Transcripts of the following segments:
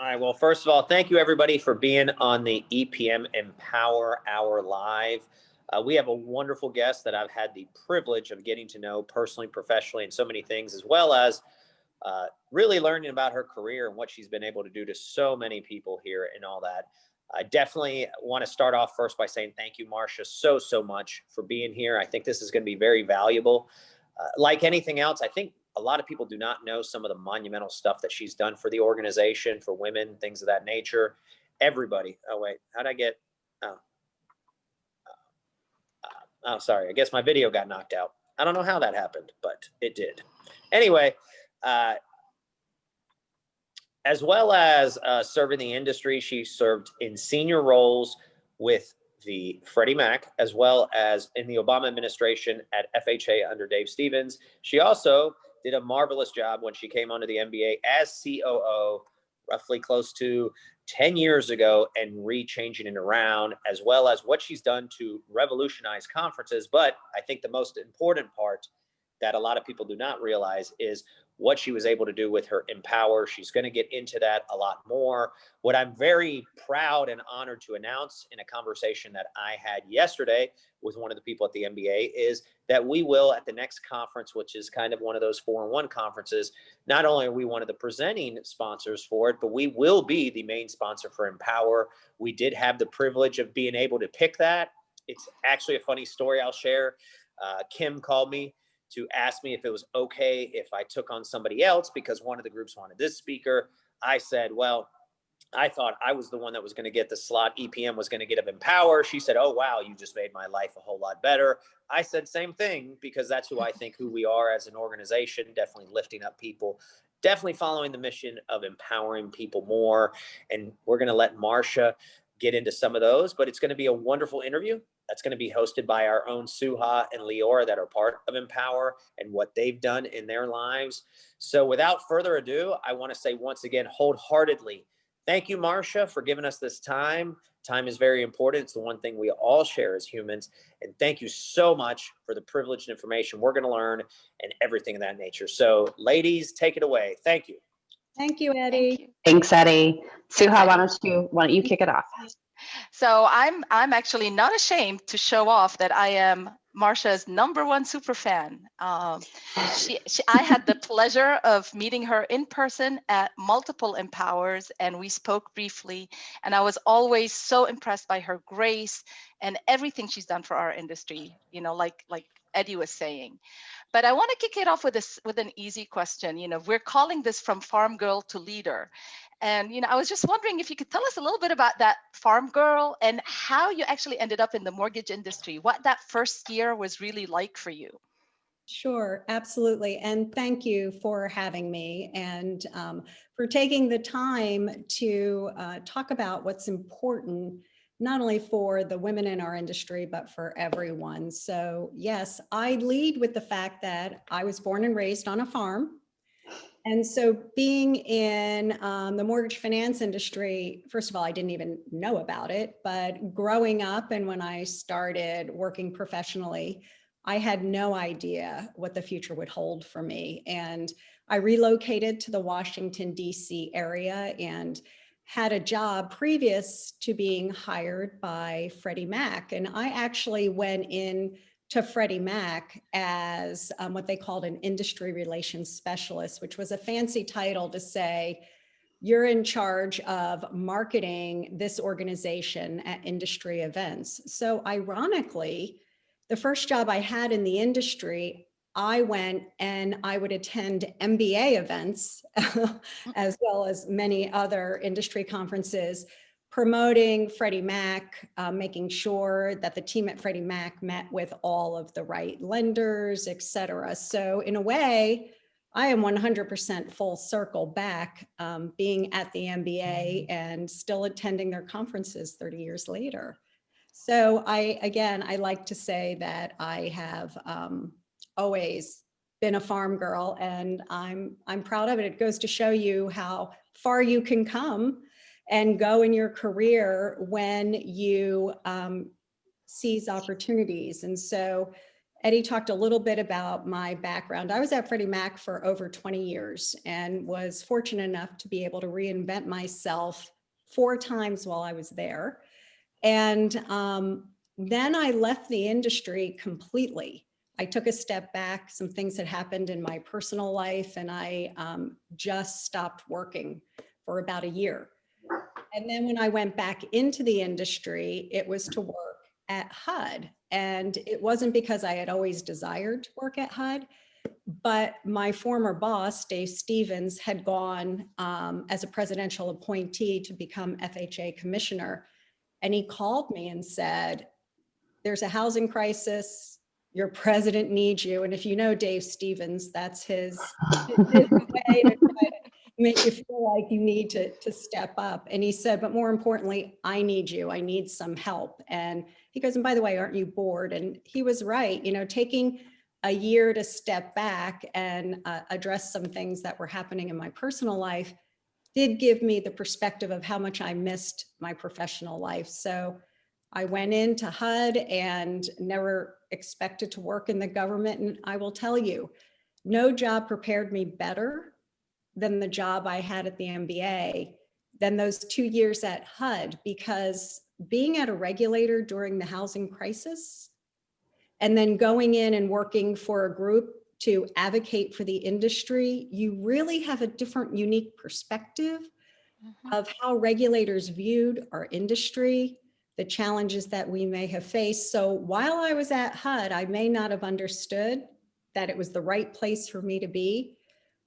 All right. Well, first of all, thank you everybody for being on the EPM Empower Hour Live. We have a wonderful guest that I've had the privilege of getting to know personally, professionally, and so many things, as well as really learning about her career and what she's been able to do to so many people here and all that. I definitely want to start off first by saying thank you, Marcia, so much for being here. I think this is going to be very valuable. Like anything else, I think a lot of people do not know some of the monumental stuff that she's done for the organization, for women, things of that nature. Everybody. Oh, wait, how'd I get? Oh, sorry. I guess my video got knocked out. I don't know how that happened, but it did. Anyway, as well as serving the industry, she served in senior roles with the Freddie Mac, as well as in the Obama administration at FHA under Dave Stevens. She also did a marvelous job when she came onto the NBA as COO, roughly close to 10 years ago, and re-changing it around, as well as what she's done to revolutionize conferences. But I think the most important part that a lot of people do not realize is what she was able to do with her Empower. She's going to get into that a lot more. What I'm very proud and honored to announce in a conversation that I had yesterday with one of the people at the NBA is that we will, at the next conference, which is kind of one of those 4-in-1 conferences, not only are we one of the presenting sponsors for it, but we will be the main sponsor for Empower. We did have the privilege of being able to pick that. It's actually a funny story I'll share. Kim called me to ask me if it was okay if I took on somebody else because one of the groups wanted this speaker. I said, well, I thought I was the one that was going to get the slot. EPM was going to get of Empower. She said, oh, wow, you just made my life a whole lot better. I said same thing because that's who I think who we are as an organization, definitely lifting up people, definitely following the mission of empowering people more. And we're going to let Marcia get into some of those, but it's going to be a wonderful interview. That's going to be hosted by our own Suha and Leora that are part of Empower and what they've done in their lives. So without further ado, I want to say once again, wholeheartedly, thank you, Marcia, for giving us this time. Time is very important. It's the one thing we all share as humans. And thank you so much for the privileged information we're going to learn and everything of that nature. So ladies, take it away. Thank you. Thank you, Eddie. Thank you. Thanks, Eddie. Suha, why don't you kick it off? So I'm actually not ashamed to show off that I am Marcia's #1 super fan. I had the pleasure of meeting her in person at multiple Empowers, and we spoke briefly. And I was always so impressed by her grace and everything she's done for our industry. You know, like Eddie was saying. But I want to kick it off with an easy question. You know, we're calling this from farm girl to leader. And, you know, I was just wondering if you could tell us a little bit about that farm girl and how you actually ended up in the mortgage industry, what that first year was really like for you. Sure, absolutely. And thank you for having me and for taking the time to talk about what's important, not only for the women in our industry, but for everyone. So yes, I lead with the fact that I was born and raised on a farm. And so being in the mortgage finance industry, first of all, I didn't even know about it, but growing up and when I started working professionally, I had no idea what the future would hold for me. And I relocated to the Washington, D.C. area and had a job previous to being hired by Freddie Mac. And I actually went in to Freddie Mac as what they called an industry relations specialist, which was a fancy title to say, you're in charge of marketing this organization at industry events. So ironically, the first job I had in the industry, I went and I would attend MBA events as well as many other industry conferences, promoting Freddie Mac, making sure that the team at Freddie Mac met with all of the right lenders, et cetera. So in a way, I am 100% full circle back being at the MBA and still attending their conferences 30 years later. So I like to say that I have always been a farm girl and I'm proud of it. It goes to show you how far you can come and go in your career when you seize opportunities. And so Eddie talked a little bit about my background. I was at Freddie Mac for over 20 years and was fortunate enough to be able to reinvent myself 4 times while I was there. And then I left the industry completely. I took a step back. Some things had happened in my personal life, and I just stopped working for about a year. And then when I went back into the industry, it was to work at HUD. And it wasn't because I had always desired to work at HUD, but my former boss, Dave Stevens, had gone as a presidential appointee to become FHA commissioner. And he called me and said, there's a housing crisis. Your president needs you. And if you know Dave Stevens, that's his way to try to make you feel like you need to step up. And he said, but more importantly, I need you. I need some help. And he goes, and by the way, aren't you bored? And he was right. You know, taking a year to step back and address some things that were happening in my personal life did give me the perspective of how much I missed my professional life. So I went into HUD and never expected to work in the government. And I will tell you, no job prepared me better than the job I had at the MBA than those 2 years at HUD, because being at a regulator during the housing crisis and then going in and working for a group to advocate for the industry, you really have a different, unique perspective of how regulators viewed our industry, the challenges that we may have faced. So while I was at HUD, I may not have understood that it was the right place for me to be.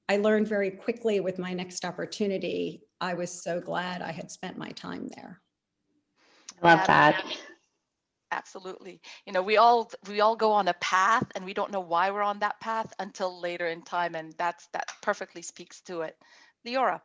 I learned very quickly with my next opportunity. I was so glad I had spent my time there. I love that. Absolutely. You know, we all go on a path and we don't know why we're on that path until later in time. And that perfectly speaks to it. Leora.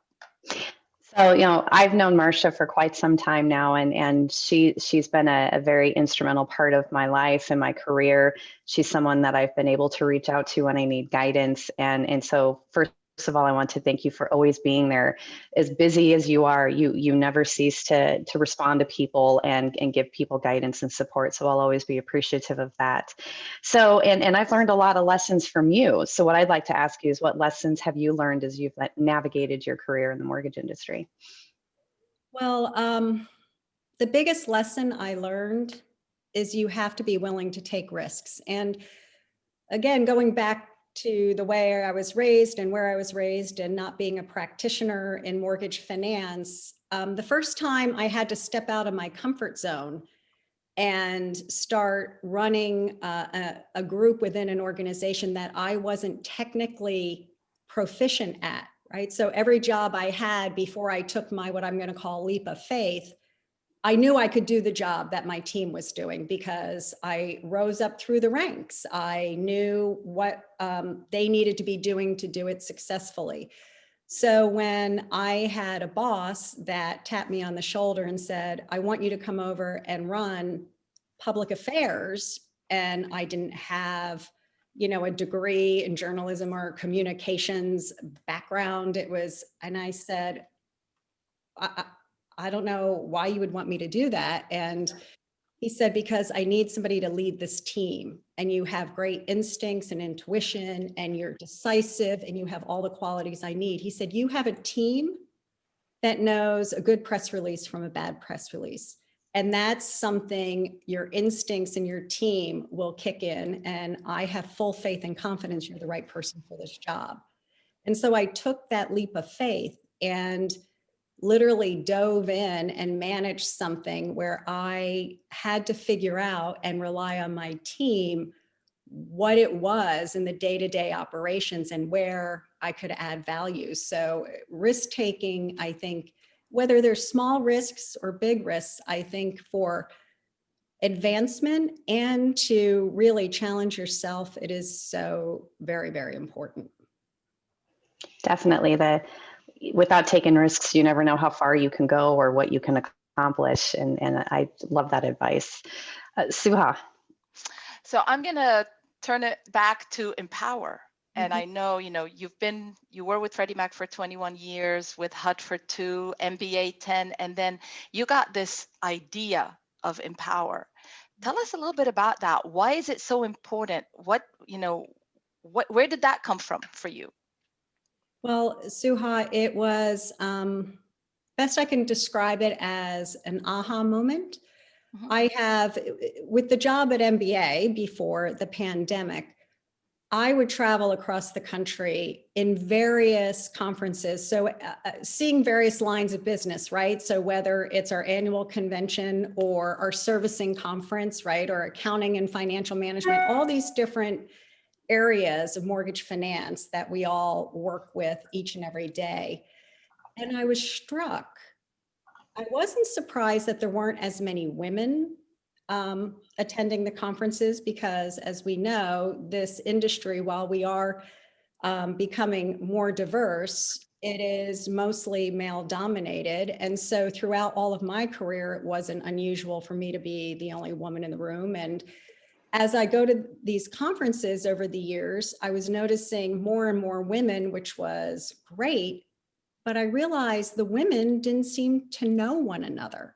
So, you know, I've known Marcia for quite some time now, and she's been a very instrumental part of my life and my career. She's someone that I've been able to reach out to when I need guidance. And so first of all, I want to thank you for always being there. As busy as you are, you never cease to respond to people and give people guidance and support. So I'll always be appreciative of that. So, and I've learned a lot of lessons from you. So what I'd like to ask you is, what lessons have you learned as you've navigated your career in the mortgage industry? Well, the biggest lesson I learned is you have to be willing to take risks. And again, going back to the way I was raised and where I was raised and not being a practitioner in mortgage finance, the first time I had to step out of my comfort zone and start running a group within an organization that I wasn't technically proficient at, right? So every job I had before I took my, what I'm going to call leap of faith, I knew I could do the job that my team was doing because I rose up through the ranks. I knew what they needed to be doing to do it successfully. So when I had a boss that tapped me on the shoulder and said, I want you to come over and run public affairs, and I didn't have, you know, a degree in journalism or communications background, it was, and I said, I don't know why you would want me to do that. And he said, because I need somebody to lead this team, and you have great instincts and intuition, and you're decisive, and you have all the qualities I need. He said, you have a team that knows a good press release from a bad press release. And that's something your instincts and your team will kick in. And I have full faith and confidence you're the right person for this job. And so I took that leap of faith and literally dove in and managed something where I had to figure out and rely on my team what it was in the day-to-day operations and where I could add value. So risk-taking, I think, whether they're small risks or big risks, I think for advancement and to really challenge yourself, it is so very, very important. Definitely. Without taking risks, you never know how far you can go or what you can accomplish. And I love that advice. Suha. So I'm going to turn it back to empower. And I know, you know, you were with Freddie Mac for 21 years, with HUD for 2, MBA 10, and then you got this idea of empower. Tell us a little bit about that. Why is it so important? Where did that come from for you? Well, Suha, it was best I can describe it as an aha moment. Mhm. I have, with the job at MBA before the pandemic, I would travel across the country in various conferences. So seeing various lines of business, right? So whether it's our annual convention or our servicing conference, right? Or accounting and financial management, all these different areas of mortgage finance that we all work with each and every day. And I was struck. I wasn't surprised that there weren't as many women attending the conferences, because as we know, this industry, while we are becoming more diverse, it is mostly male dominated. And so throughout all of my career, it wasn't unusual for me to be the only woman in the room. And as I go to these conferences over the years, I was noticing more and more women, which was great, but I realized the women didn't seem to know one another.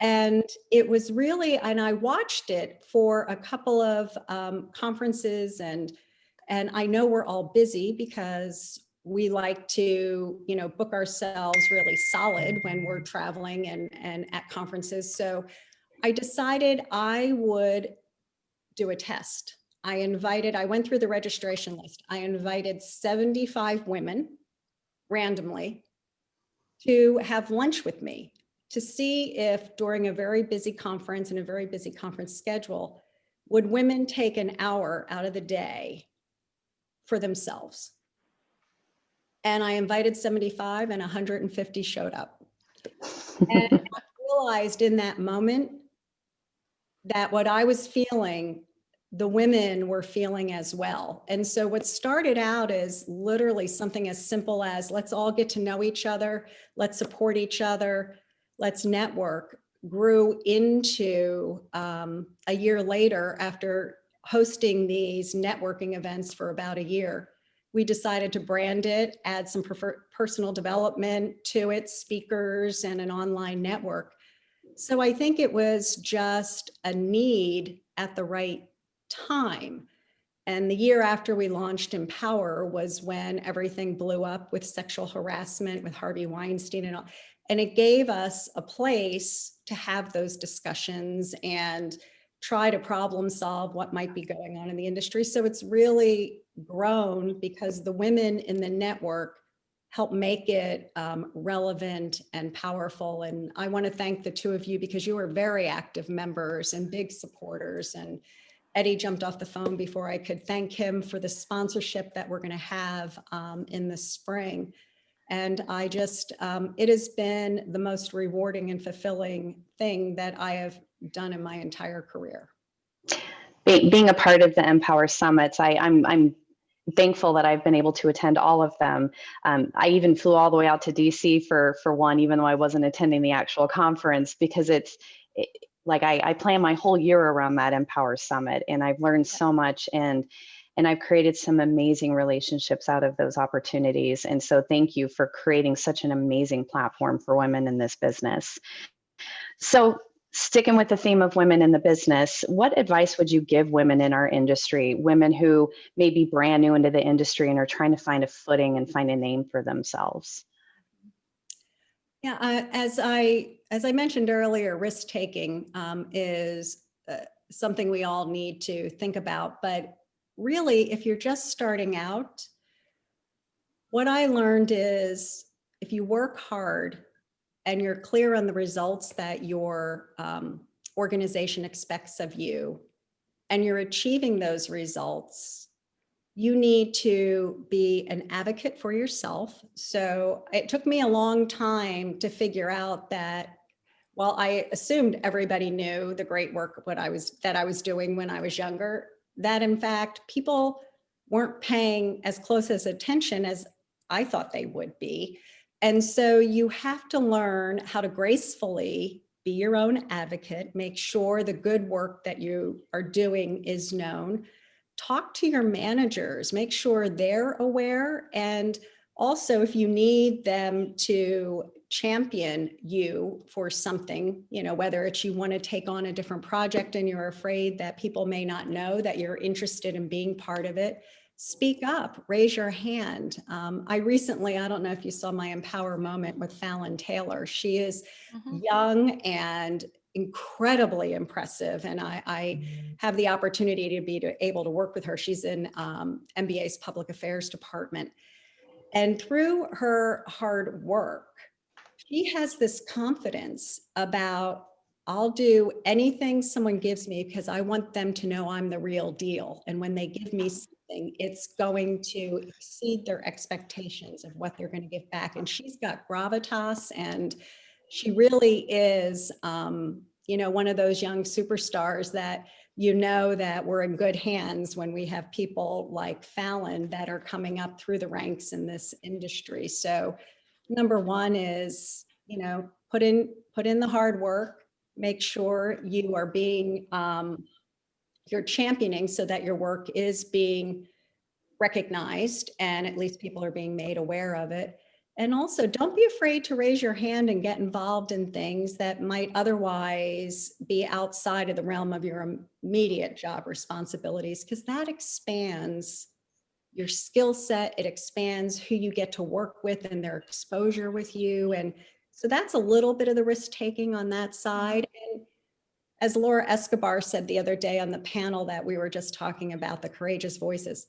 And it was really, and I watched it for a couple of conferences, and I know we're all busy because we like to, book ourselves really solid when we're traveling and at conferences. So I decided I would do a test. I went through the registration list. I invited 75 women randomly to have lunch with me to see if during a very busy conference and a very busy conference schedule, would women take an hour out of the day for themselves? And I invited 75 and 150 showed up. And I realized in that moment that what I was feeling, the women were feeling as well. And so what started out as literally something as simple as let's all get to know each other, let's support each other, let's network, grew into a year later, after hosting these networking events for about a year. We decided to brand it, add some personal development to it, speakers, and an online network. So I think it was just a need at the right time. And the year after we launched Empower was when everything blew up with sexual harassment, with Harvey Weinstein and all. And it gave us a place to have those discussions and try to problem solve what might be going on in the industry. So it's really grown because the women in the network help make it relevant and powerful. And I want to thank the two of you because you are very active members and big supporters. And Eddie jumped off the phone before I could thank him for the sponsorship that we're going to have in the spring. And I just, it has been the most rewarding and fulfilling thing that I have done in my entire career. Being a part of the Empower Summits, I'm thankful that I've been able to attend all of them. I even flew all the way out to DC for one, even though I wasn't attending the actual conference, because I plan my whole year around that Empower Summit, and I've learned so much, and I've created some amazing relationships out of those opportunities. And so thank you for creating such an amazing platform for women in this business. So sticking with the theme of women in the business, what advice would you give women in our industry, women who may be brand new into the industry and are trying to find a footing and find a name for themselves? Yeah, as I mentioned earlier, risk taking is something we all need to think about. But really, if you're just starting out, what I learned is if you work hard and you're clear on the results that your organization expects of you, and you're achieving those results, you need to be an advocate for yourself. So it took me a long time to figure out that while I assumed everybody knew the great work that I was doing when I was younger, that in fact, people weren't paying as close as attention as I thought they would be. And so you have to learn how to gracefully be your own advocate, make sure the good work that you are doing is known. Talk to your managers, make sure they're aware. And also, if you need them to champion you for something, whether it's you want to take on a different project and you're afraid that people may not know that you're interested in being part of it, speak up, raise your hand. I don't know if you saw my Empower moment with Fallon Taylor. She is young and incredibly impressive. And I have the opportunity to be able to work with her. She's in MBA's Public Affairs Department. And through her hard work, she has this confidence about, I'll do anything someone gives me because I want them to know I'm the real deal. And when they give me something, it's going to exceed their expectations of what they're going to give back. And she's got gravitas, and she really is, one of those young superstars that that we're in good hands when we have people like Fallon that are coming up through the ranks in this industry. So number one is, put in the hard work, make sure you are being, you're championing so that your work is being recognized and at least people are being made aware of it. And also, don't be afraid to raise your hand and get involved in things that might otherwise be outside of the realm of your immediate job responsibilities, because that expands your skill set. It expands who you get to work with and their exposure with you. And so that's a little bit of the risk taking on that side. And as Laura Escobar said the other day on the panel that we were just talking about, the courageous voices,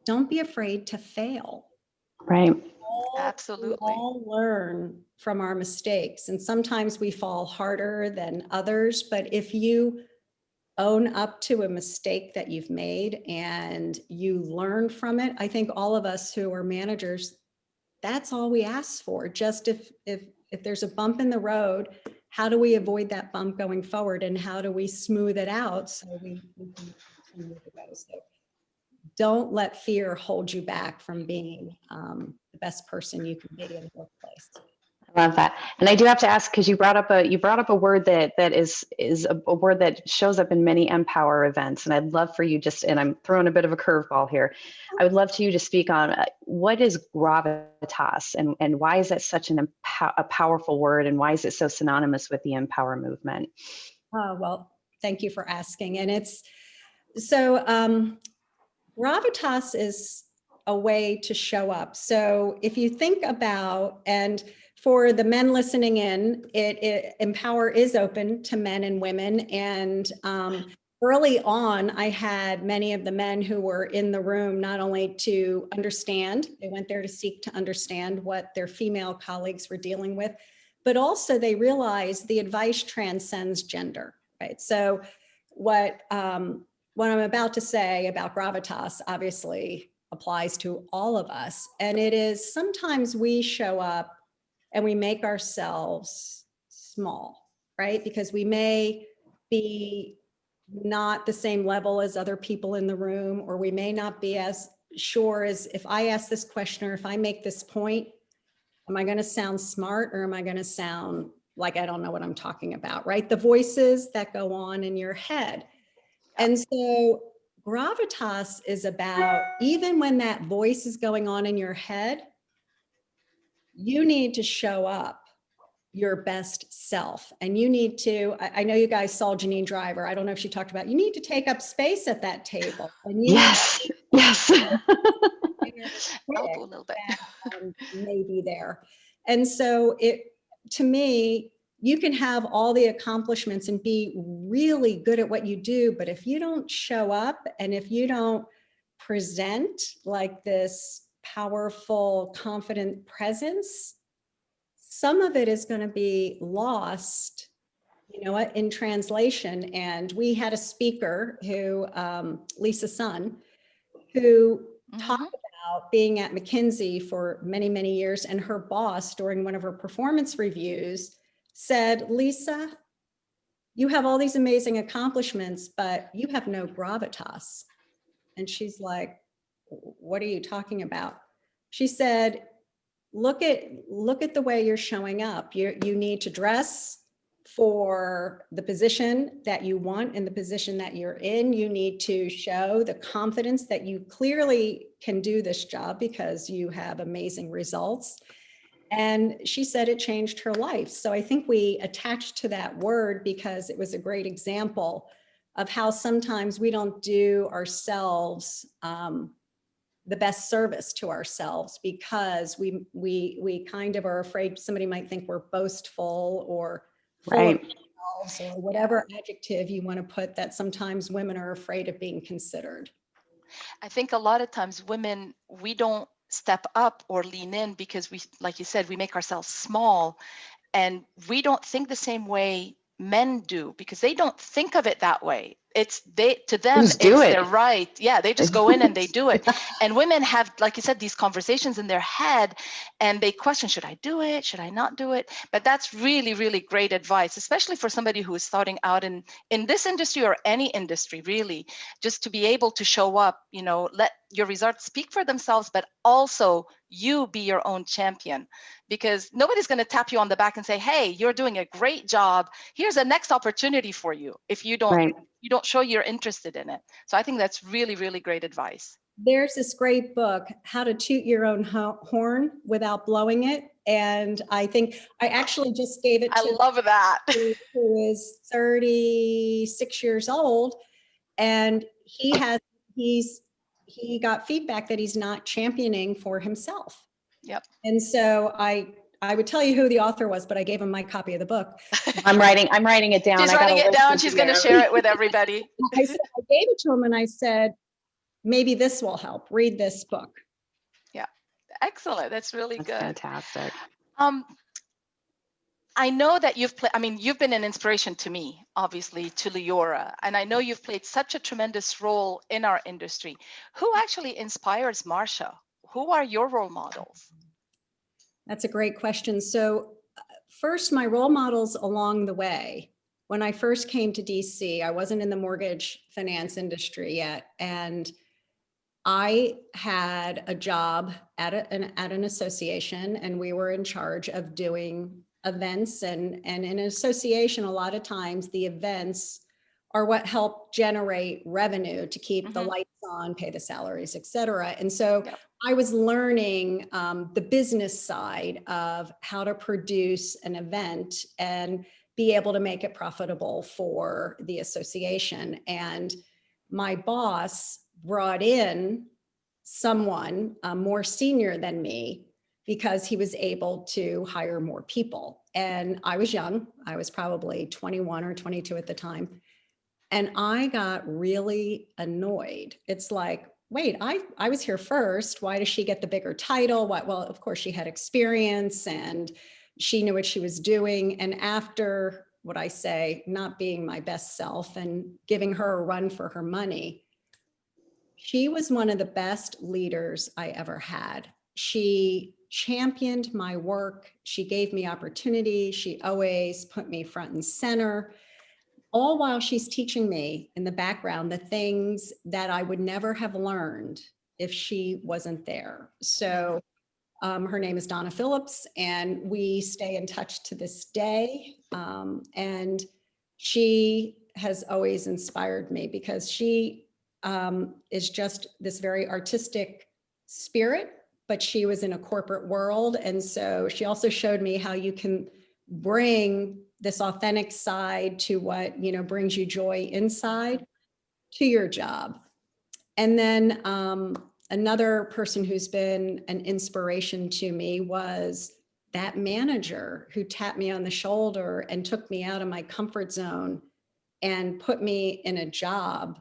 don't be afraid to fail. Right. Absolutely. We all learn from our mistakes, and sometimes we fall harder than others. But if you own up to a mistake that you've made and you learn from it, I think all of us who are managers, that's all we ask for. Just if there's a bump in the road, how do we avoid that bump going forward, and how do we smooth it out so we can continue to go? So don't let fear hold you back from being the best person you can be in the workplace. I love that. And I do have to ask, because you brought up a word that is a word that shows up in many Empower events. And I'd love for you and I'm throwing a bit of a curveball here. I would love you to speak on what is gravitas, and why is that such a powerful word, and why is it so synonymous with the Empower movement? Oh, well, thank you for asking. And it's so gravitas is a way to show up. So if you think about, and for the men listening in, Empower is open to men and women. And early on, I had many of the men who were in the room not only to understand, they went there to seek to understand what their female colleagues were dealing with, but also they realized the advice transcends gender, right? So what I'm about to say about gravitas obviously applies to all of us. And it is sometimes we show up and we make ourselves small, right? Because we may be not the same level as other people in the room, or we may not be as sure as if I ask this question or if I make this point, am I going to sound smart or am I going to sound like I don't know what I'm talking about, right? The voices that go on in your head. And so gravitas is about, even when that voice is going on in your head, you need to show up your best self. And you need to, I know you guys saw Janine Driver. I don't know if she talked about, you need to take up space at that table. And Yes. Help a little bit. Maybe there. And so to me, you can have all the accomplishments and be really good at what you do, but if you don't show up and if you don't present like this powerful, confident presence, some of it is going to be lost, in translation. And we had a speaker who, Lisa Sun, who talked about being at McKinsey for many, many years. And her boss, during one of her performance reviews, said, Lisa, you have all these amazing accomplishments, but you have no gravitas. And she's like, what are you talking about? She said, look at the way you're showing up. You need to dress for the position that you want and the position that you're in. You need to show the confidence that you clearly can do this job because you have amazing results. And she said it changed her life. So I think we attached to that word because it was a great example of how sometimes we don't do ourselves the best service to ourselves because we kind of are afraid somebody might think we're boastful or full of Right. ourselves or whatever adjective you want to put, that sometimes women are afraid of being considered. I think a lot of times women, we don't step up or lean in because we, like you said, we make ourselves small, and we don't think the same way men do because they don't think of it that way. It's to them, Just do it's it. their right. Yeah, they just go in and they do it. And women have, like you said, these conversations in their head and they question, should I do it? Should I not do it? But that's really, really great advice, especially for somebody who is starting out in this industry or any industry, really, just to be able to show up, let your results speak for themselves, but also you be your own champion, because nobody's going to tap you on the back and say, hey, you're doing a great job. Here's a next opportunity for you if you don't Right. show you're interested in it. So I think that's really, really great advice. There's this great book, How to Toot Your Own Horn Without Blowing It. And I think I actually just gave it I to love that. who is 36 years old. And he got feedback that he's not championing for himself. Yep. And so I would tell you who the author was, but I gave him my copy of the book. I'm writing it down. She's writing it down. She's going to share it with everybody. I gave it to him and I said, maybe this will help. Read this book. Yeah. Excellent. That's really That's good. fantastic. I know that you've been an inspiration to me, obviously, to Leora, and I know you've played such a tremendous role in our industry. Who actually inspires Marcia? Who are your role models? That's a great question. So first, my role models along the way. When I first came to DC, I wasn't in the mortgage finance industry yet. And I had a job at an association, and we were in charge of doing events. And in an association, a lot of times the events are what help generate revenue to keep the lights on, pay the salaries, et cetera. And so I was learning the business side of how to produce an event and be able to make it profitable for the association. And my boss brought in someone more senior than me because he was able to hire more people. And I was young. I was probably 21 or 22 at the time. And I got really annoyed. It's like, wait, I was here first. Why does she get the bigger title? Well, of course, she had experience and she knew what she was doing. And after what I say, not being my best self and giving her a run for her money, she was one of the best leaders I ever had. She championed my work. She gave me opportunity. She always put me front and center, all while she's teaching me in the background the things that I would never have learned if she wasn't there. So her name is Donna Phillips, and we stay in touch to this day. And she has always inspired me because she is just this very artistic spirit, but she was in a corporate world. And so she also showed me how you can bring this authentic side to what, brings you joy inside to your job. And then another person who's been an inspiration to me was that manager who tapped me on the shoulder and took me out of my comfort zone and put me in a job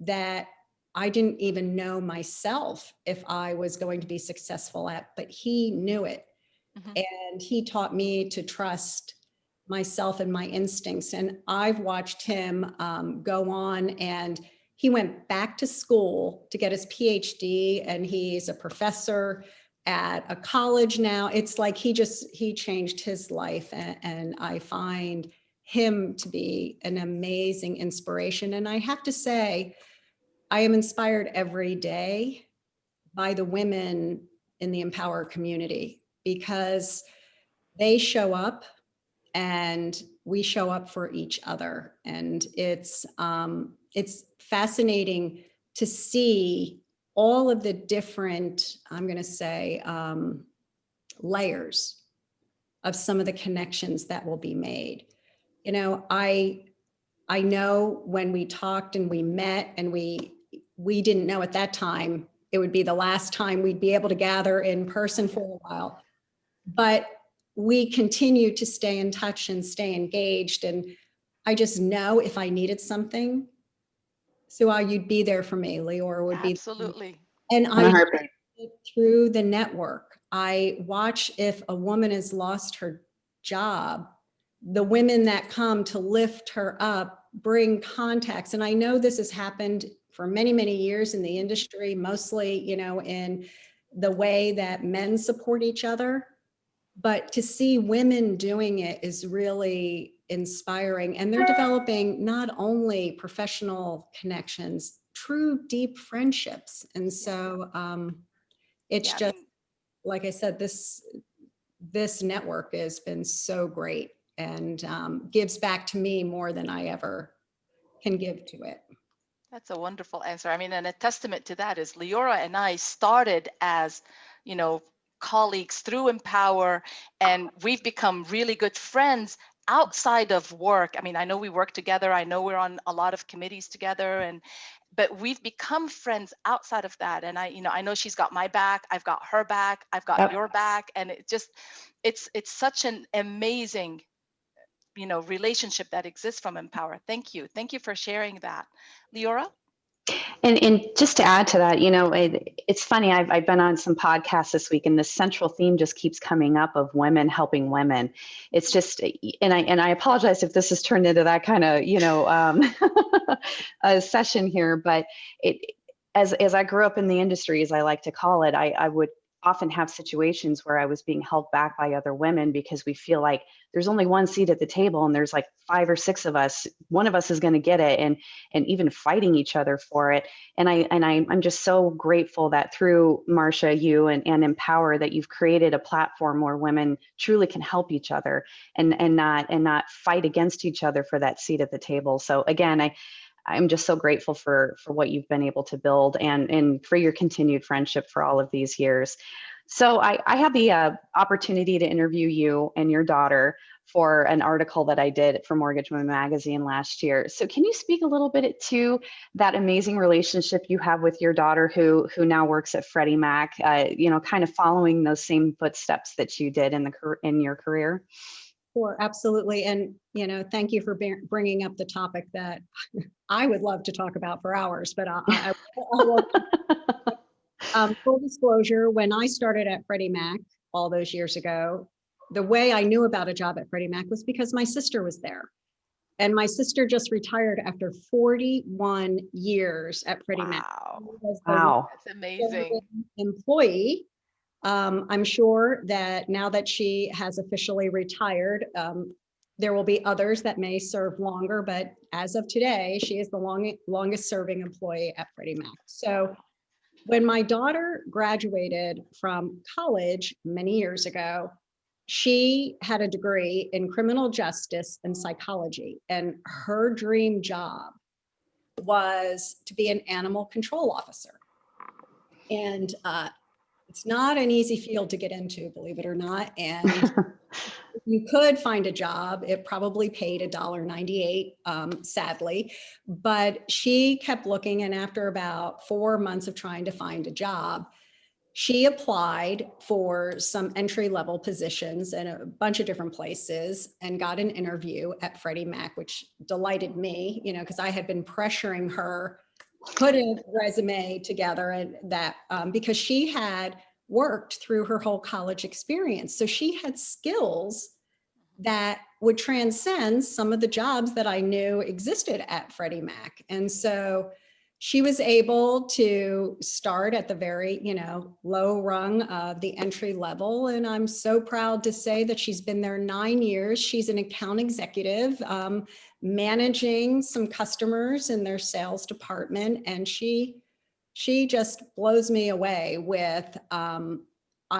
that I didn't even know myself if I was going to be successful at, but he knew it. And he taught me to trust myself and my instincts. And I've watched him go on, and he went back to school to get his PhD, and he's a professor at a college now. It's like he changed his life, and I find him to be an amazing inspiration. And I have to say, I am inspired every day by the women in the Empower community because they show up and we show up for each other. And it's fascinating to see all of the different, I'm going to say, layers of some of the connections that will be made. You know, I know when we talked and we met and we didn't know at that time it would be the last time we'd be able to gather in person for a while, but we continue to stay in touch and stay engaged. And I just know if I needed something, Suha, you'd be there for me. Leora would be. Absolutely. And In a I heartbeat. through the network, I watch if a woman has lost her job, the women that come to lift her up bring contacts. And I know this has happened for many, many years in the industry, mostly, you know, in the way that men support each other. But to see women doing it is really inspiring. And they're developing not only professional connections, true deep friendships. And so it's Yeah, I just, mean, like I said, this network has been so great and gives back to me more than I ever can give to it. that's a wonderful answer. I mean, and a testament to that is Leora and I started as, you know, colleagues through Empower, and we've become really good friends outside of work. I mean, I know we work together. I know we're on a lot of committees together, but we've become friends outside of that. And I know she's got my back. I've got her back. I've got Yep. your back, and it's such an amazing, you know, relationship that exists from Empower. Thank you for sharing that. Leora? And just to add to that, you know, it's funny. I've been on some podcasts this week, and the central theme just keeps coming up of women helping women. It's just, and I apologize if this has turned into that kind of, you know, a session here, but as I grew up in the industry, as I like to call it, I would often have situations where I was being held back by other women because we feel like there's only one seat at the table and there's like 5 or 6 of us. One of us is going to get it, and even fighting each other for it. And I'm just so grateful that through Marcia, you and Empower, that you've created a platform where women truly can help each other and not fight against each other for that seat at the table. So again, I'm just so grateful for what you've been able to build and for your continued friendship for all of these years. So I had the opportunity to interview you and your daughter for an article that I did for Mortgage Women Magazine last year. So can you speak a little bit to that amazing relationship you have with your daughter who now works at Freddie Mac, you know, kind of following those same footsteps that you did in your career? Sure, absolutely. And, you know, thank you for bringing up the topic that I would love to talk about for hours, but I won't. Full disclosure, when I started at Freddie Mac all those years ago, the way I knew about a job at Freddie Mac was because my sister was there. And my sister just retired after 41 years at Freddie Mac. Wow. That's amazing. Employee. I'm sure that now that she has officially retired, there will be others that may serve longer, but as of today, she is the longest serving employee at Freddie Mac. So when my daughter graduated from college many years ago, she had a degree in criminal justice and psychology, and her dream job was to be an animal control officer. And it's not an easy field to get into, believe it or not. And if you could find a job, it probably paid $1.98, sadly. But she kept looking, and after about 4 months of trying to find a job, she applied for some entry-level positions in a bunch of different places and got an interview at Freddie Mac, which delighted me, you know, because I had been pressuring her put a resume together, and that because she had worked through her whole college experience. So she had skills that would transcend some of the jobs that I knew existed at Freddie Mac. And so she was able to start at the very, you know, low rung of the entry level. And I'm so proud to say that she's been there 9 years. She's an account executive, managing some customers in their sales department. And she just blows me away with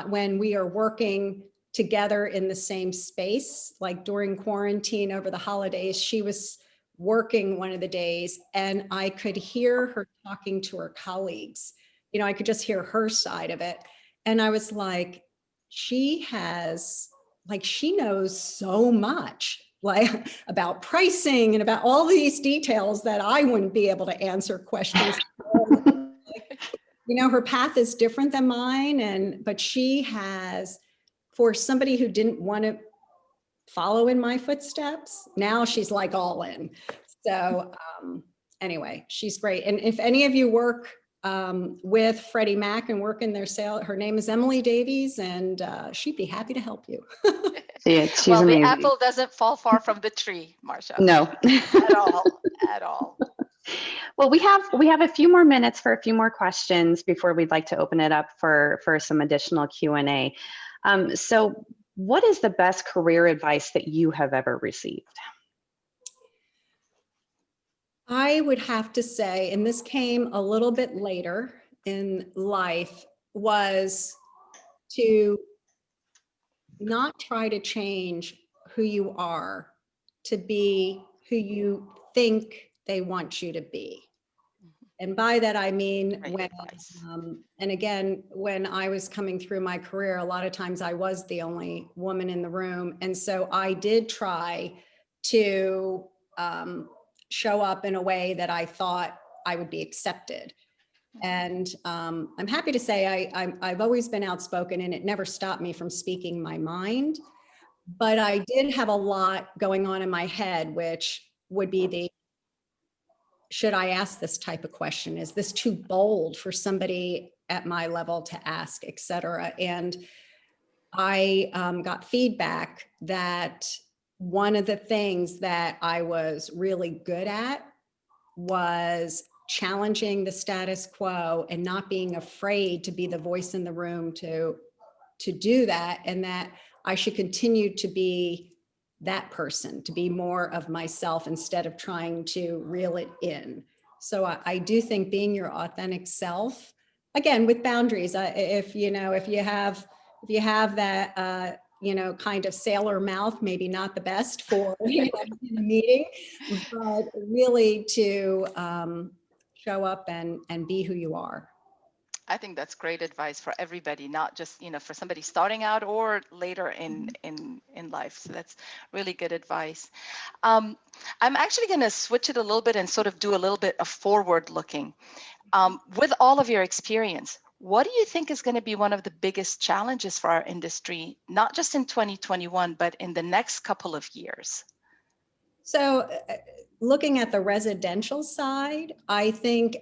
when we are working together in the same space. Like during quarantine over the holidays, she was working one of the days and I could hear her talking to her colleagues. You know, I could just hear her side of it. And I was like, she has like she knows so much like about pricing and about all these details that I wouldn't be able to answer questions. You know, her path is different than mine, but she has, for somebody who didn't want to follow in my footsteps, now she's like all in. So anyway, she's great. And if any of you work with Freddie Mac and work in their sale, her name is Marcia Davies, and she'd be happy to help you. Yeah, she's Well, amazing. the apple doesn't fall far from the tree, Marcia. No. At all, at all. Well, we have a few more minutes for a few more questions before we'd like to open it up for some additional Q&A. So what is the best career advice that you have ever received? I would have to say, and this came a little bit later in life, was to not try to change who you are to be who you think they want you to be. And by that, I mean, Great advice. and again, when I was coming through my career, a lot of times I was the only woman in the room. And so I did try to show up in a way that I thought I would be accepted. And I'm happy to say I've always been outspoken, and it never stopped me from speaking my mind. But I did have a lot going on in my head, which would be should I ask this type of question? Is this too bold for somebody at my level to ask, et cetera? And I got feedback that one of the things that I was really good at was challenging the status quo and not being afraid to be the voice in the room to do that, and that I should continue to be that person, to be more of myself instead of trying to reel it in. So I do think being your authentic self, again, with boundaries, if you have that, kind of sailor mouth, maybe not the best for in a meeting, but really to show up and be who you are. I think that's great advice for everybody, not just, for somebody starting out or later in life. So that's really good advice. I'm actually going to switch it a little bit and sort of do a little bit of forward looking. With all of your experience, what do you think is going to be one of the biggest challenges for our industry, not just in 2021, but in the next couple of years? So looking at the residential side, I think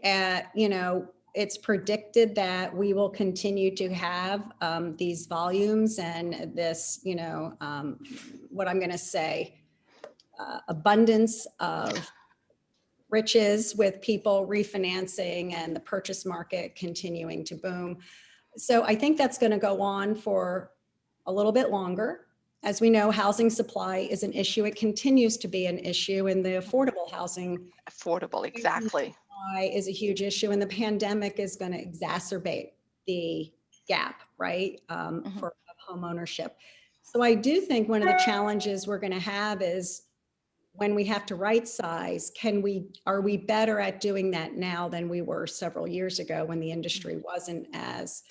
it's predicted that we will continue to have these volumes and this, what I'm going to say, abundance of riches with people refinancing and the purchase market continuing to boom. So I think that's going to go on for a little bit longer. As we know, housing supply is an issue. It continues to be an issue, and the affordable housing. Affordable, exactly. Is a huge issue, and the pandemic is going to exacerbate the gap, right, for home ownership. So I do think one of the challenges we're going to have is when we have to right size, are we better at doing that now than we were several years ago when the industry wasn't as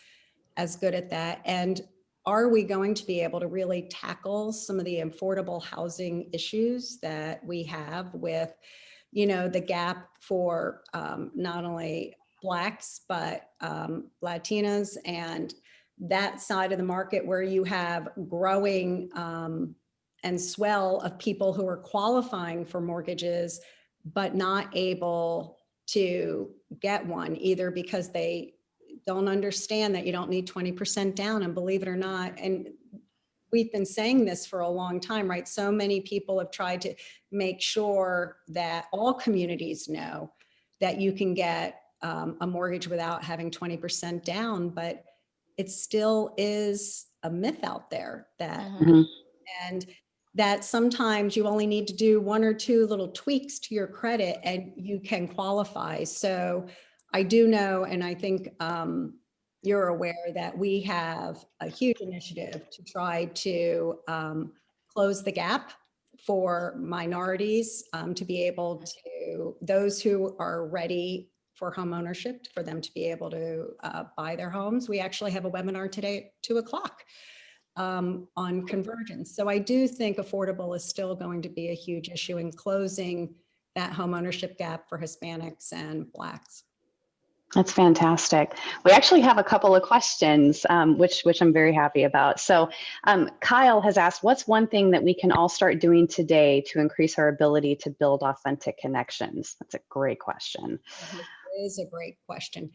good at that? And are we going to be able to really tackle some of the affordable housing issues that we have with, the gap for not only Blacks, but Latinas and that side of the market where you have growing and swell of people who are qualifying for mortgages, but not able to get one, either because they don't understand that you don't need 20% down, and believe it or not, and we've been saying this for a long time, right? So many people have tried to make sure that all communities know that you can get a mortgage without having 20% down, but it still is a myth out there that, and that sometimes you only need to do one or two little tweaks to your credit and you can qualify. So I do know, and I think you're aware that we have a huge initiative to try to close the gap for minorities to be able to, those who are ready for home ownership, for them to be able to buy their homes. We actually have a webinar today at 2:00 on convergence. So I do think affordable is still going to be a huge issue in closing that homeownership gap for Hispanics and Blacks. That's fantastic. We actually have a couple of questions, which I'm very happy about. So Kyle has asked, what's one thing that we can all start doing today to increase our ability to build authentic connections? That's a great question. It is a great question.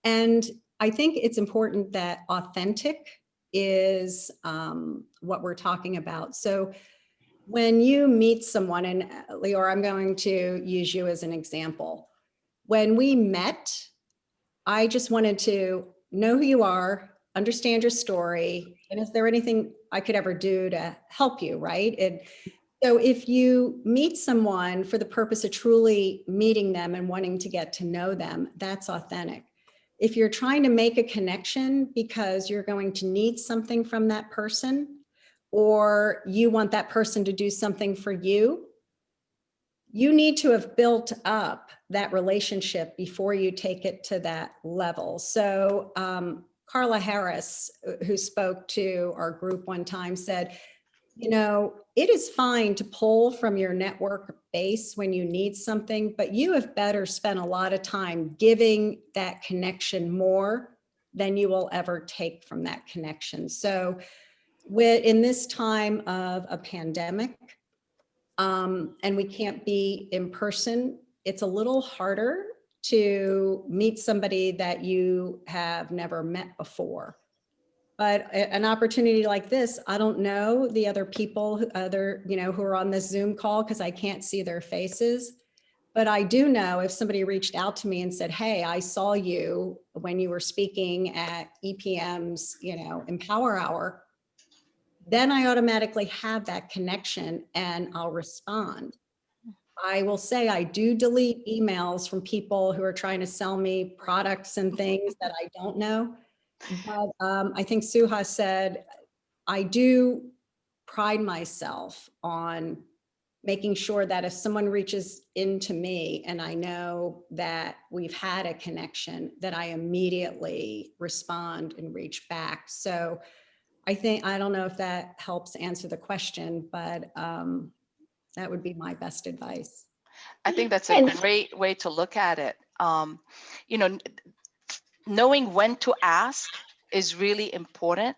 And I think it's important that authentic is what we're talking about. So when you meet someone, and Leora, I'm going to use you as an example. When we met, I just wanted to know who you are, understand your story, and is there anything I could ever do to help you, right? And so if you meet someone for the purpose of truly meeting them and wanting to get to know them, that's authentic. If you're trying to make a connection because you're going to need something from that person, or you want that person to do something for you, you need to have built up that relationship before you take it to that level. So Carla Harris, who spoke to our group one time, said, you know, it is fine to pull from your network base when you need something, but you have better spent a lot of time giving that connection more than you will ever take from that connection. So in this time of a pandemic, and we can't be in person, it's a little harder to meet somebody that you have never met before. But an opportunity like this, I don't know the other people, who are on this Zoom call because I can't see their faces. But I do know if somebody reached out to me and said, hey, I saw you when you were speaking at EPM's, Empower Hour, then I automatically have that connection and I'll respond. I will say I do delete emails from people who are trying to sell me products and things that I don't know. But I think Suha said, I do pride myself on making sure that if someone reaches into me and I know that we've had a connection, that I immediately respond and reach back. So I don't know if that helps answer the question, but that would be my best advice. I think that's a great way to look at it. Knowing when to ask is really important.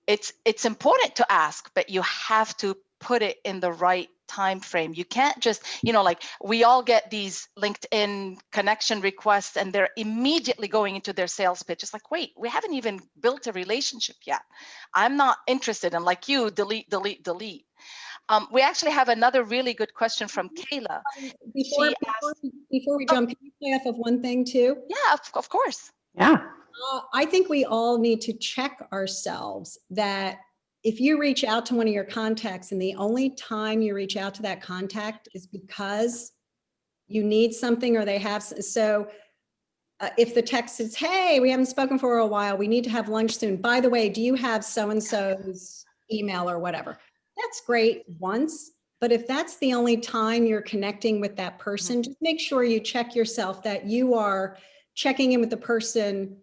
It's important to ask, but you have to put it in the right time frame. You can't just, like we all get these LinkedIn connection requests and they're immediately going into their sales pitch. It's like, wait, we haven't even built a relationship yet. I'm not interested. And like you, delete. We actually have another really good question from Kayla. Before we jump, can you play off of one thing too? Yeah, of course. Yeah. I think we all need to check ourselves that if you reach out to one of your contacts and the only time you reach out to that contact is because you need something or they have, so if the text is, hey, we haven't spoken for a while, we need to have lunch soon. By the way, do you have so-and-so's email or whatever? That's great once, but if that's the only time you're connecting with that person, just make sure you check yourself that you are checking in with the person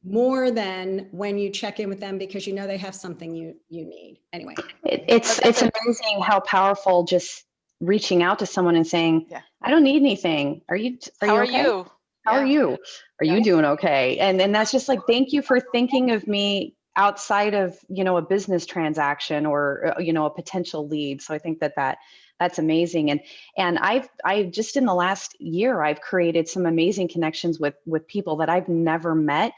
more than when you check in with them because you know they have something you need. Anyway. It's amazing how powerful just reaching out to someone and saying, yeah, I don't need anything. Are you okay? How are you? Are you doing okay? And that's just like, thank you for thinking of me outside of, a business transaction or, a potential lead. So I think that's amazing. And I've just in the last year, I've created some amazing connections with people that I've never met.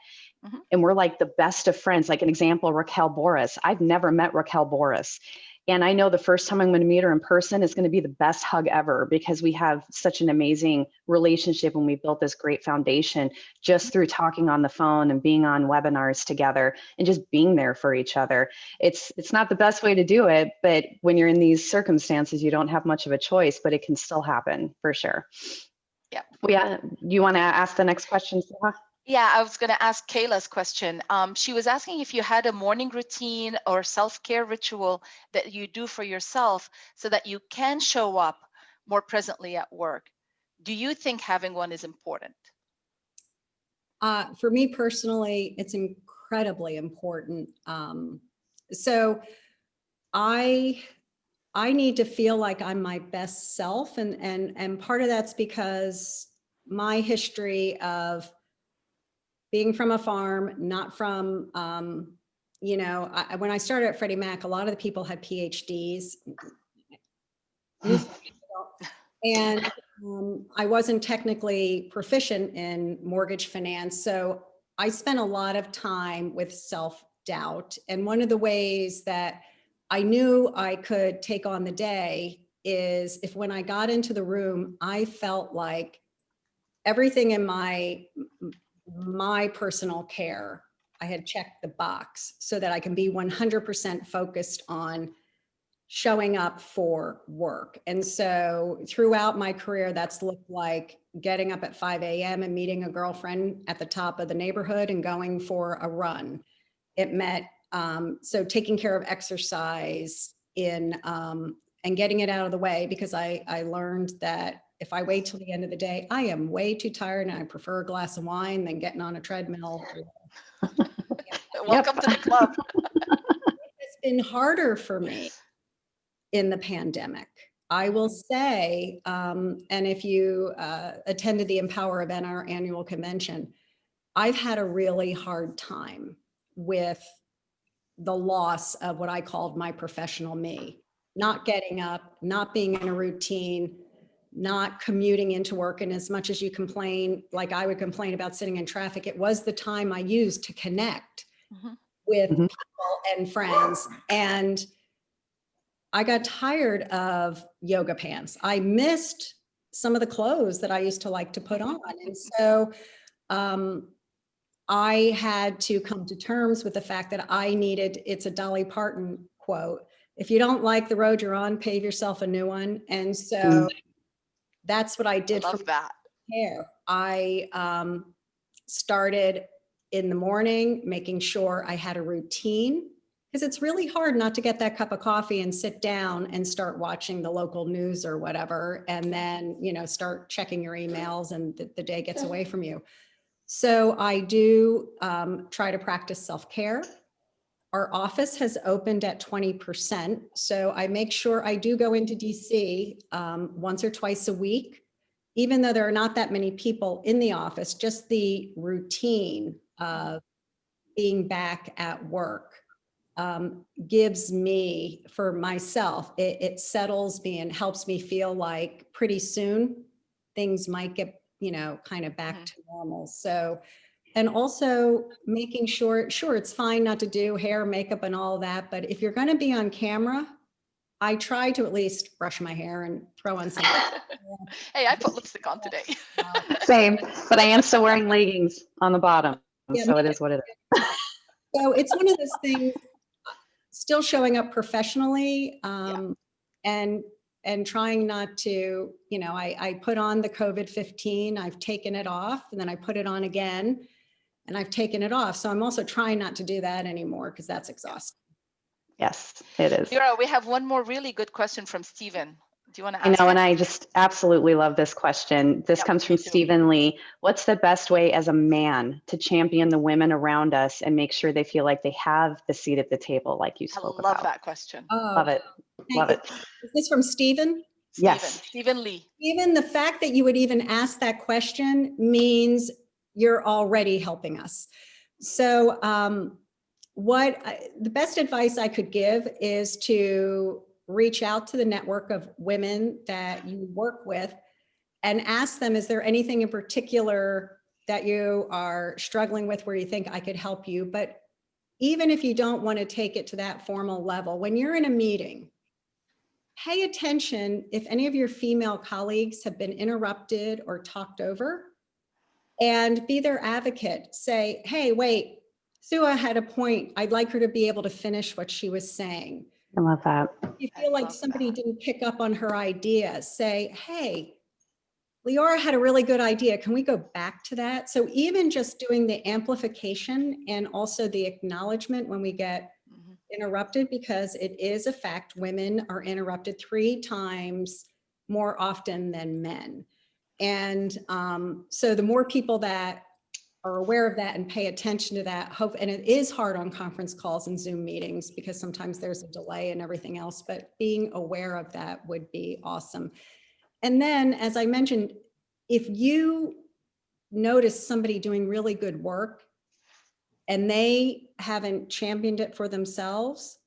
And we're like the best of friends. Like an example, Raquel Boris. I've never met Raquel Boris. And I know the first time I'm going to meet her in person is going to be the best hug ever because we have such an amazing relationship and we built this great foundation just through talking on the phone and being on webinars together and just being there for each other. It's not the best way to do it, but when you're in these circumstances, you don't have much of a choice, but it can still happen for sure. Yeah. You want to ask the next question, Suha? Yeah, I was going to ask Kayla's question. She was asking if you had a morning routine or self-care ritual that you do for yourself so that you can show up more presently at work. Do you think having one is important? For me personally, it's incredibly important. So I need to feel like I'm my best self. And part of that's because my history of being from a farm, not from, when I started at Freddie Mac, a lot of the people had PhDs. And I wasn't technically proficient in mortgage finance. So I spent a lot of time with self-doubt. And one of the ways that I knew I could take on the day is if when I got into the room, I felt like everything in my personal care, I had checked the box so that I can be 100% focused on showing up for work. And so throughout my career, that's looked like getting up at 5 a.m. and meeting a girlfriend at the top of the neighborhood and going for a run. It meant, so taking care of exercise and getting it out of the way, because I learned that if I wait till the end of the day, I am way too tired and I prefer a glass of wine than getting on a treadmill. Welcome to the club. It's been harder for me in the pandemic, I will say, and if you attended the Empower event, our annual convention, I've had a really hard time with the loss of what I called my professional me, not getting up, not being in a routine, not commuting into work. And as much as you complain, like I would complain about sitting in traffic, it was the time I used to connect with people and friends. And I got tired of yoga pants. I missed some of the clothes that I used to like to put on. And so I had to come to terms with the fact that I needed, it's a Dolly Parton quote, if you don't like the road you're on, pave yourself a new one. And so that's what I did for my hair. I started in the morning, making sure I had a routine, because it's really hard not to get that cup of coffee and sit down and start watching the local news or whatever, and then, start checking your emails and the day gets away from you. So I do try to practice self-care. Our office has opened at 20%. So I make sure I do go into DC once or twice a week, even though there are not that many people in the office, just the routine of being back at work gives me, for myself, it settles me and helps me feel like pretty soon things might get, kind of back to normal. So, and also making sure, it's fine not to do hair, makeup and all that, but if you're going to be on camera, I try to at least brush my hair and throw on some. Hey, I put lipstick on today. Same, but I am still wearing leggings on the bottom, so it is what it is. So it's one of those things, still showing up professionally, and trying not to, I put on the COVID-15, I've taken it off, and then I put it on again, and I've taken it off. So I'm also trying not to do that anymore, because that's exhausting. Yes, it is. Leora, we have one more really good question from Stephen. Do you want to I ask know, it? and I just absolutely love this question. This comes from Stephen Lee. What's the best way as a man to champion the women around us and make sure they feel like they have the seat at the table, like you spoke about? I love that question. Love it. Love it. Is this from Stephen? Yes. Stephen Lee. Even the fact that you would even ask that question means you're already helping us. So the best advice I could give is to reach out to the network of women that you work with and ask them, is there anything in particular that you are struggling with where you think I could help you? But even if you don't want to take it to that formal level, when you're in a meeting, pay attention if any of your female colleagues have been interrupted or talked over, and be their advocate. Say, hey, wait, Suha had a point. I'd like her to be able to finish what she was saying. I love that. If you feel like somebody didn't pick up on her idea, say, hey, Leora had a really good idea. Can we go back to that? So even just doing the amplification and also the acknowledgement when we get interrupted, because it is a fact, women are interrupted 3 times more often than men. And so the more people that are aware of that and pay attention to that. Hope, and it is hard on conference calls and Zoom meetings because sometimes there's a delay and everything else, but being aware of that would be awesome. And then, as I mentioned, if you notice somebody doing really good work and they haven't championed it for themselves,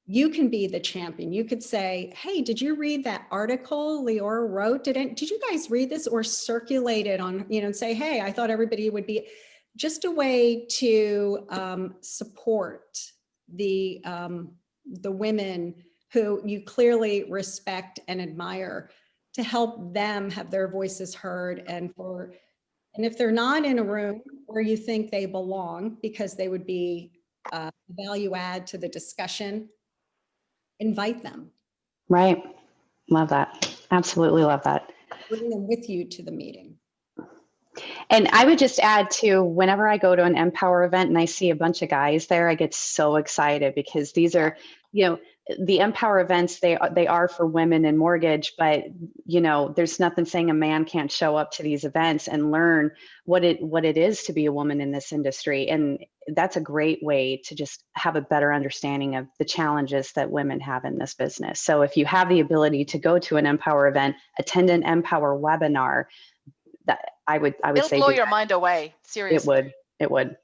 you can be the champion. You could say, hey, did you read that article Leora wrote? Did you guys read this, or circulate it on, and say, hey, I thought everybody would be, just a way to support the women who you clearly respect and admire, to help them have their voices heard. And if they're not in a room where you think they belong, because they would be a value add to the discussion, invite them. Right. Love that. Absolutely love that. Bring them with you to the meeting. And I would just add to, whenever I go to an Empower event and I see a bunch of guys there, I get so excited, because these are, the Empower events, they are for women in mortgage, but there's nothing saying a man can't show up to these events and learn what it is to be a woman in this industry. And that's a great way to just have a better understanding of the challenges that women have in this business. So if you have the ability to go to an Empower event, attend an Empower webinar, that I would It'll say blow your mind away. Seriously. It would.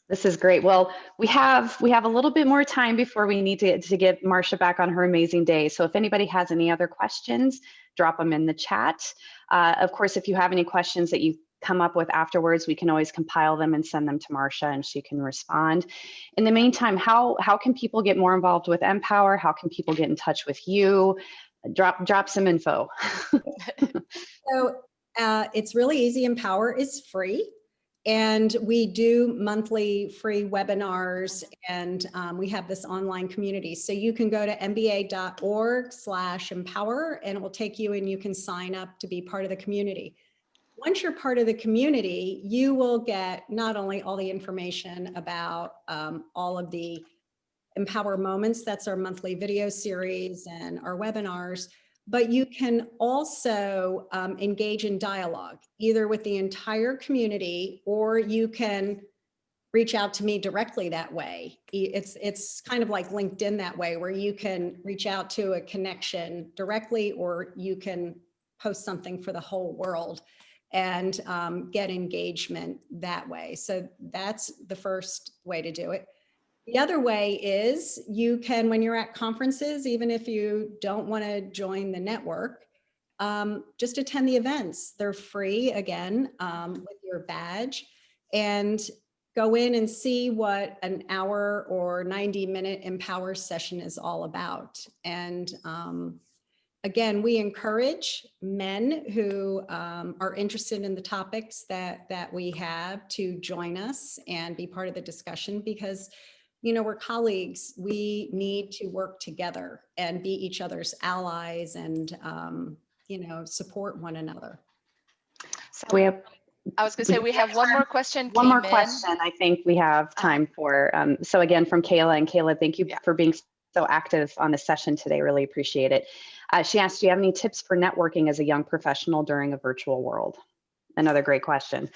This is great. Well, we have a little bit more time before we need to get Marcia back on her amazing day. So if anybody has any other questions, drop them in the chat. Of course, if you have any questions that you come up with afterwards, we can always compile them and send them to Marcia, and she can respond. In the meantime, how can people get more involved with Empower? How can people get in touch with you? Drop some info. So it's really easy. Empower is free. And we do monthly free webinars, and we have this online community. So you can go to mba.org/empower, and it will take you, and you can sign up to be part of the community. Once you're part of the community, you will get not only all the information about all of the Empower Moments, that's our monthly video series and our webinars, but you can also engage in dialogue, either with the entire community, or you can reach out to me directly that way. It's kind of like LinkedIn that way, where you can reach out to a connection directly, or you can post something for the whole world and get engagement that way. So that's the first way to do it. The other way is you can, when you're at conferences, even if you don't want to join the network, just attend the events. They're free, again, with your badge, and go in and see what an hour or 90-minute Empower session is all about. And again, we encourage men who are interested in the topics that we have to join us and be part of the discussion, because we're colleagues. We need to work together and be each other's allies, and support one another. So we have. I was going to say, we have one more question. One more question I think we have time for. So again, from Kayla, and Kayla, thank you for being so active on the session today. Really appreciate it. She asked, do you have any tips for networking as a young professional during a virtual world? Another great question.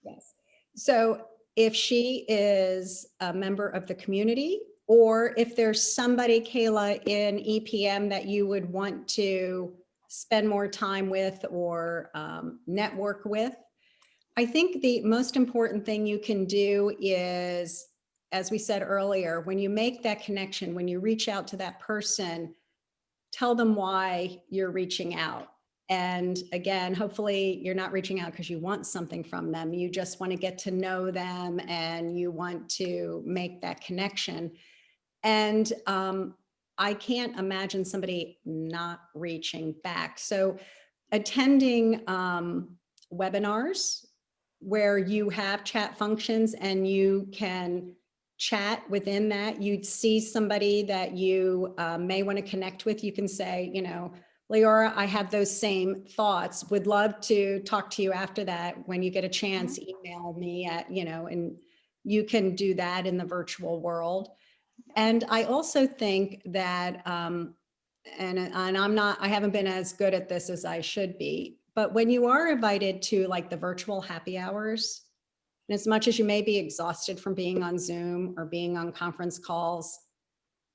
Yes. So if she is a member of the community, or if there's somebody, Kayla, in EPM that you would want to spend more time with or network with, I think the most important thing you can do is, as we said earlier, when you make that connection, when you reach out to that person, tell them why you're reaching out. And again, hopefully you're not reaching out because you want something from them. You just want to get to know them, and you want to make that connection. And I can't imagine somebody not reaching back. So attending webinars where you have chat functions and you can chat within that, you'd see somebody that you may want to connect with. You can say, Leora, I have those same thoughts. Would love to talk to you after that. When you get a chance, email me at, and you can do that in the virtual world. And I also think that, and I haven't been as good at this as I should be, but when you are invited to like the virtual happy hours, And as much as you may be exhausted from being on Zoom or being on conference calls,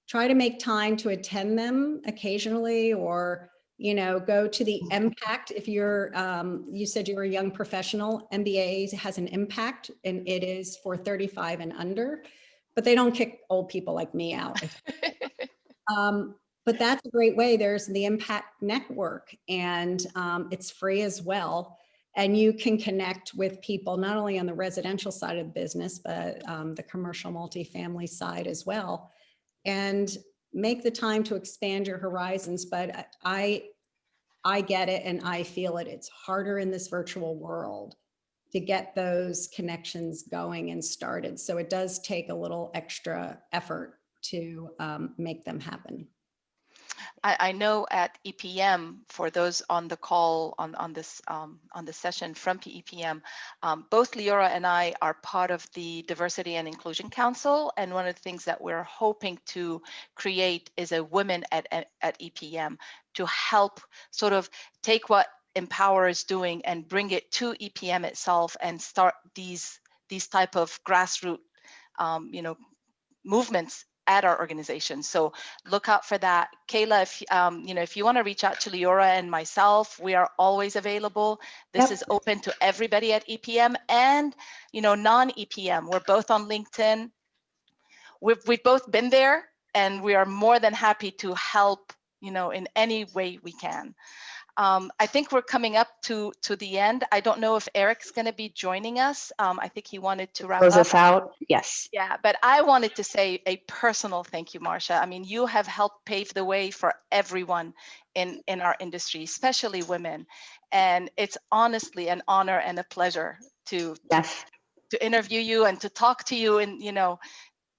try to make time to attend them occasionally, or, you know, go to the Impact. If you're, you said you were a young professional, MBA has an Impact, and it is for 35 and under, but they don't kick old people like me out. But that's a great way. There's the Impact Network, and it's free as well. And you can connect with people not only on the residential side of the business, but the commercial multifamily side as well. And make the time to expand your horizons. But I get it and I feel it. It's harder in this virtual world to get those connections going and started. So it does take a little extra effort to make them happen. I know at EPM, for those on the call on this session from EPM, both Leora and I are part of the Diversity and Inclusion Council, and one of the things that we're hoping to create is a women at EPM to help sort of take what Empower is doing and bring it to EPM itself and start these type of grassroots movements at our organization. So look out for that. Kayla, if you want to reach out to Leora and myself, we are always available. This is open to everybody at EPM and, non-EPM. We're both on LinkedIn. We've both been there, and we are more than happy to help, in any way we can. I think we're coming up to the end. I don't know if Eric's going to be joining us. I think he wanted to wrap Close up. us out. Yes. Yeah, but I wanted to say a personal thank you, Marcia. I mean, you have helped pave the way for everyone in our industry, especially women. And it's honestly an honor and a pleasure to interview you and to talk to you. And,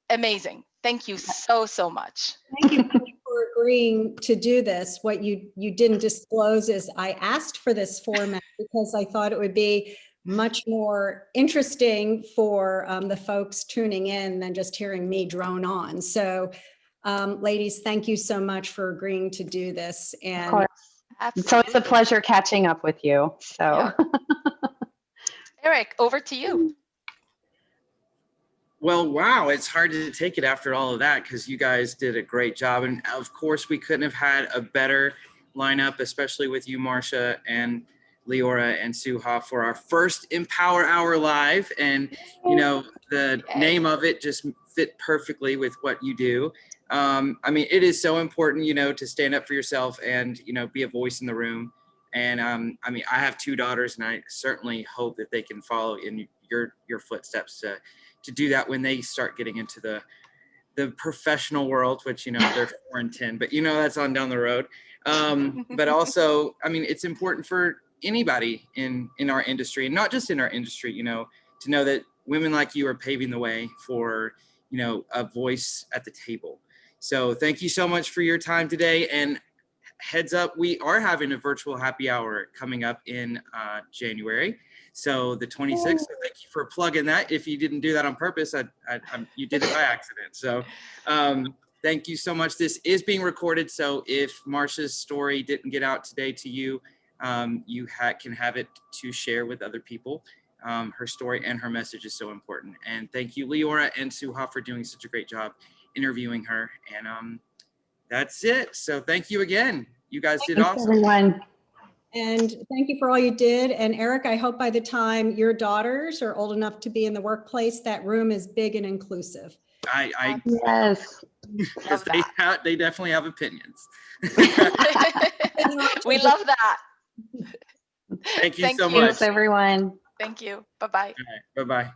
amazing. Thank you so much. Thank you for agreeing to do this. What you didn't disclose is I asked for this format because I thought it would be much more interesting for the folks tuning in than just hearing me drone on. So ladies, thank you so much for agreeing to do this. And of course. It's always a pleasure catching up with you. So Eric, over to you. Well, wow, it's hard to take it after all of that because you guys did a great job. And of course, we couldn't have had a better lineup, especially with you, Marcia, and Leora and Suha, for our first Empower Hour Live. And, the name of it just fit perfectly with what you do. I mean, it is so important, to stand up for yourself and, be a voice in the room. And I mean, I have 2 daughters, and I certainly hope that they can follow in your footsteps to do that when they start getting into the professional world, which, they're 4 and 10, but that's on down the road. But also, I mean, it's important for anybody in our industry, and not just in our industry, to know that women like you are paving the way for, a voice at the table. So thank you so much for your time today. And heads up, we are having a virtual happy hour coming up in January. So the 26th, so thank you for plugging that. If you didn't do that on purpose, you did it by accident. So thank you so much. This is being recorded. So if Marcia's story didn't get out today to you, you can have it to share with other people. Her story and her message is so important. And thank you, Leora and Suha, for doing such a great job interviewing her. And that's it. So thank you again. You guys did awesome. Everyone. And thank you for all you did. And Eric, I hope by the time your daughters are old enough to be in the workplace, that room is big and inclusive. Yes. Because they definitely have opinions. We love that. Thank you so much. Thanks, everyone. Thank you. Bye-bye. Bye-bye.